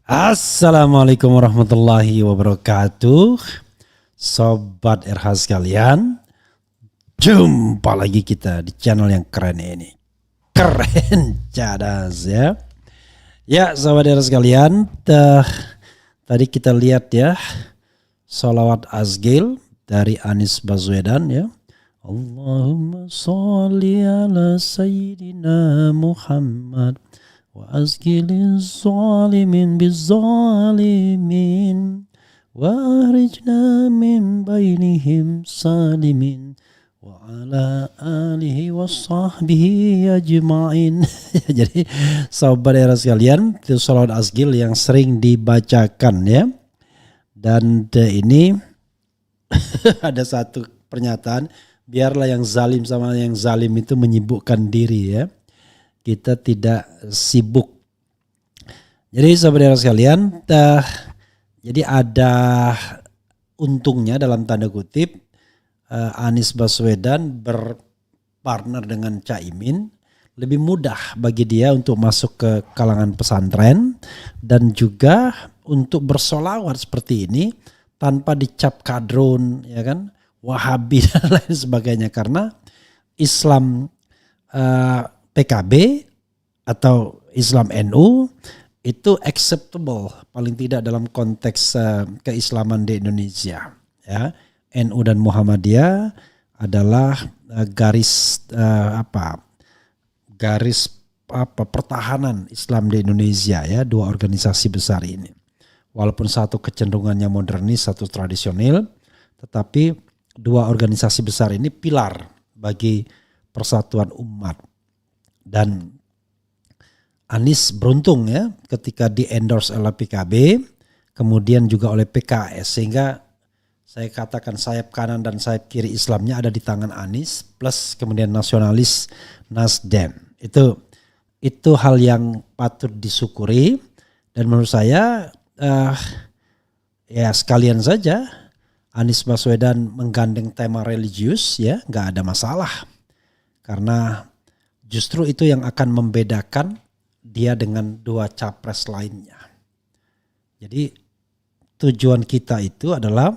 Assalamualaikum warahmatullahi wabarakatuh. Sobat RH sekalian, jumpa lagi kita di channel yang keren ini. Keren cadas ya. Ya sobat RH sekalian, tadi kita lihat ya sholawat Asgil dari Anies Baswedan ya. Allahumma sholli ala sayyidina Muhammad wa azkilin zalimin bizzalimin wa ahrijna min bainihim salimin wa ala alihi wa sahbihi ajma'in. Jadi sahabat era sekalian, itu sholawat Asgil yang sering dibacakan ya. Dan ini ada satu pernyataan, biarlah yang zalim sama yang zalim itu menyibukkan diri ya. Kita tidak sibuk. Jadi saudara sekalian, jadi ada untungnya dalam tanda kutip Anies Baswedan berpartner dengan Caimin, lebih mudah bagi dia untuk masuk ke kalangan pesantren dan juga untuk bersolawat seperti ini tanpa dicap kadrun ya kan, Wahabi dan lain sebagainya, karena Islam PKB atau Islam NU itu acceptable paling tidak dalam konteks keislaman di Indonesia ya. NU dan Muhammadiyah adalah garis pertahanan Islam di Indonesia ya, dua organisasi besar ini. Walaupun satu kecenderungannya modernis, satu tradisional, tetapi dua organisasi besar ini pilar bagi persatuan umat. Dan Anies beruntung ya ketika di endorse oleh PKB, kemudian juga oleh PKS, sehingga saya katakan sayap kanan dan sayap kiri Islamnya ada di tangan Anies, plus kemudian nasionalis Nasdem. Itu hal yang patut disyukuri, dan menurut saya ya sekalian saja Anies Baswedan menggandeng tema religius ya, nggak ada masalah, karena justru itu yang akan membedakan dia dengan dua capres lainnya. Jadi tujuan kita itu adalah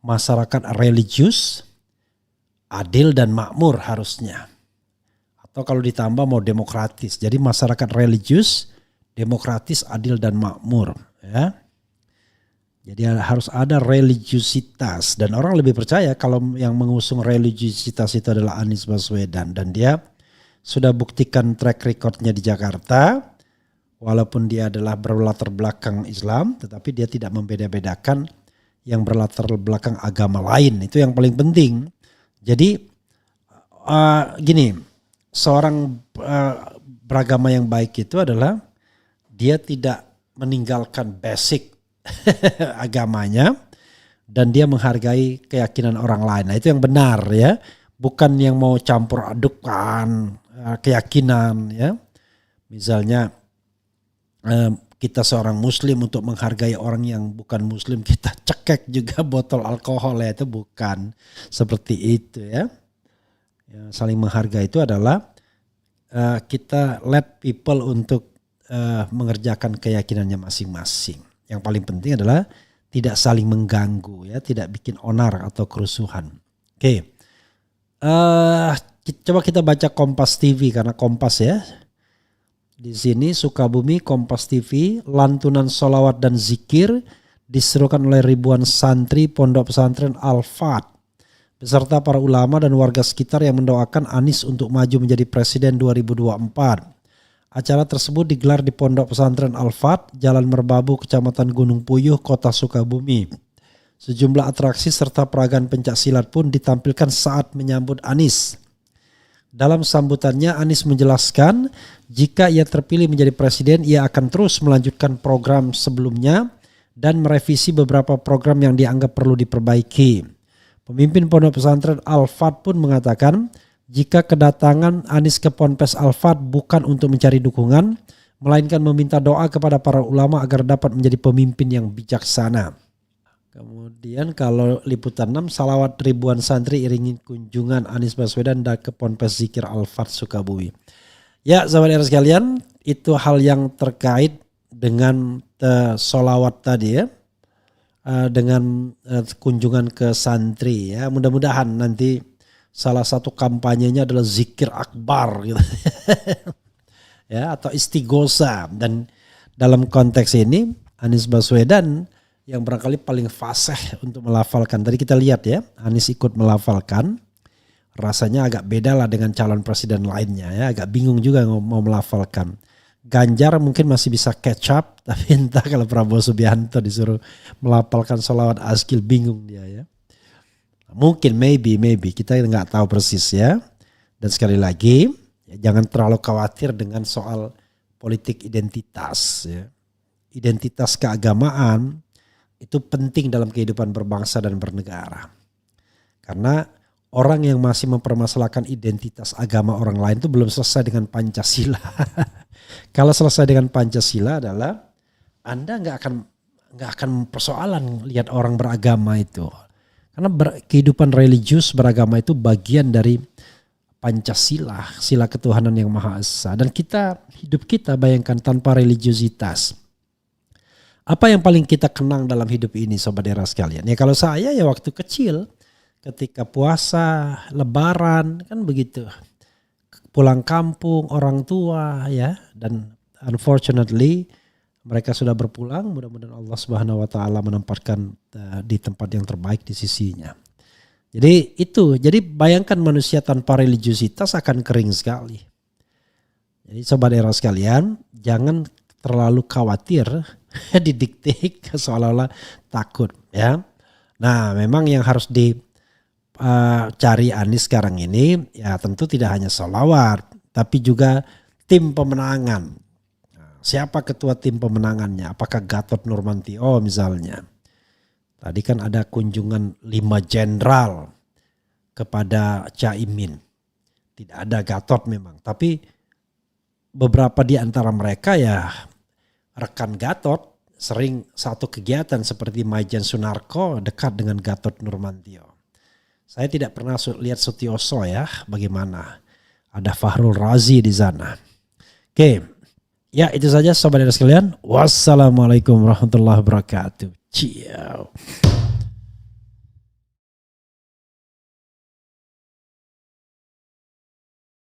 masyarakat religius, adil dan makmur harusnya. Atau kalau ditambah mau demokratis. Jadi masyarakat religius, demokratis, adil dan makmur. Ya. Jadi harus ada religiusitas. Dan orang lebih percaya kalau yang mengusung religiusitas itu adalah Anies Baswedan. Dan dia sudah buktikan track recordnya di Jakarta, walaupun dia adalah berlatar belakang Islam, tetapi dia tidak membeda-bedakan yang berlatar belakang agama lain. Itu yang paling penting. Jadi gini, seorang beragama yang baik itu adalah dia tidak meninggalkan basic agamanya dan dia menghargai keyakinan orang lain. Nah, itu yang benar ya, bukan yang mau campur adukkan keyakinan ya. Misalnya kita seorang muslim untuk menghargai orang yang bukan muslim, kita cekek juga botol alkohol ya, itu bukan seperti itu ya. Saling menghargai itu adalah kita let people untuk mengerjakan keyakinannya masing-masing. Yang paling penting adalah tidak saling mengganggu ya, tidak bikin onar atau kerusuhan. Oke. Coba kita baca Kompas TV karena Kompas ya. Di sini Sukabumi Kompas TV, lantunan sholawat dan zikir diserukan oleh ribuan santri Pondok Pesantren Al-Fat beserta para ulama dan warga sekitar yang mendoakan Anies untuk maju menjadi presiden 2024. Acara tersebut digelar di Pondok Pesantren Al-Fat, Jalan Merbabu, Kecamatan Gunung Puyuh, Kota Sukabumi. Sejumlah atraksi serta peragaan pencak silat pun ditampilkan saat menyambut Anies. Dalam sambutannya Anies menjelaskan jika ia terpilih menjadi presiden ia akan terus melanjutkan program sebelumnya dan merevisi beberapa program yang dianggap perlu diperbaiki. Pemimpin Pondok Pesantren Al-Fat pun mengatakan jika kedatangan Anies ke Ponpes Al-Fat bukan untuk mencari dukungan melainkan meminta doa kepada para ulama agar dapat menjadi pemimpin yang bijaksana. Kemudian kalau liputan 6, salawat ribuan santri iringi kunjungan Anies Baswedan dan ke Ponpes Zikir Al-Fat Sukabumi. Ya sahabat era sekalian, itu hal yang terkait dengan sholawat tadi ya. Dengan kunjungan ke santri ya. Mudah-mudahan nanti salah satu kampanyenya adalah zikir akbar gitu. Ya, atau istighosa. Dan dalam konteks ini Anies Baswedan yang barangkali paling fasih untuk melafalkan. Tadi kita lihat ya, Anies ikut melafalkan. Rasanya agak beda lah dengan calon presiden lainnya ya. Agak bingung juga mau melafalkan. Ganjar mungkin masih bisa catch up. Tapi entah kalau Prabowo Subianto disuruh melafalkan sholawat Azkil, bingung dia ya. Mungkin maybe kita nggak tahu persis ya. Dan sekali lagi jangan terlalu khawatir dengan soal politik identitas ya. Identitas keagamaan itu penting dalam kehidupan berbangsa dan bernegara. Karena orang yang masih mempermasalahkan identitas agama orang lain itu belum selesai dengan Pancasila. Kalau selesai dengan Pancasila adalah Anda nggak akan persoalan lihat orang beragama itu. Karena kehidupan religius beragama itu bagian dari Pancasila, sila ketuhanan yang Maha Esa. Dan hidup kita bayangkan tanpa religiusitas. Apa yang paling kita kenang dalam hidup ini sobat era sekalian? Ya kalau saya ya waktu kecil ketika puasa, lebaran kan begitu. Pulang kampung orang tua ya, dan unfortunately mereka sudah berpulang, mudah-mudahan Allah Subhanahu wa taala menempatkan di tempat yang terbaik di sisinya. Jadi bayangkan manusia tanpa religiusitas akan kering sekali. Jadi sobat era sekalian, jangan terlalu khawatir didikte seolah-olah takut ya. Nah, memang yang harus dicari Anies sekarang ini ya tentu tidak hanya sholawat, tapi juga tim pemenangan. Siapa ketua tim pemenangannya? Apakah Gatot Nurmantio misalnya? Tadi kan ada kunjungan 5 jenderal kepada Caimin. Tidak ada Gatot memang, tapi beberapa di antara mereka ya rekan Gatot, sering satu kegiatan seperti Maijen Sunarko dekat dengan Gatot Nurmantio. Saya tidak pernah lihat Sutioso ya, bagaimana. Ada Fahrul Razi di sana. Oke, ya itu saja sobat era sekalian. Wassalamualaikum warahmatullahi wabarakatuh. Ciao.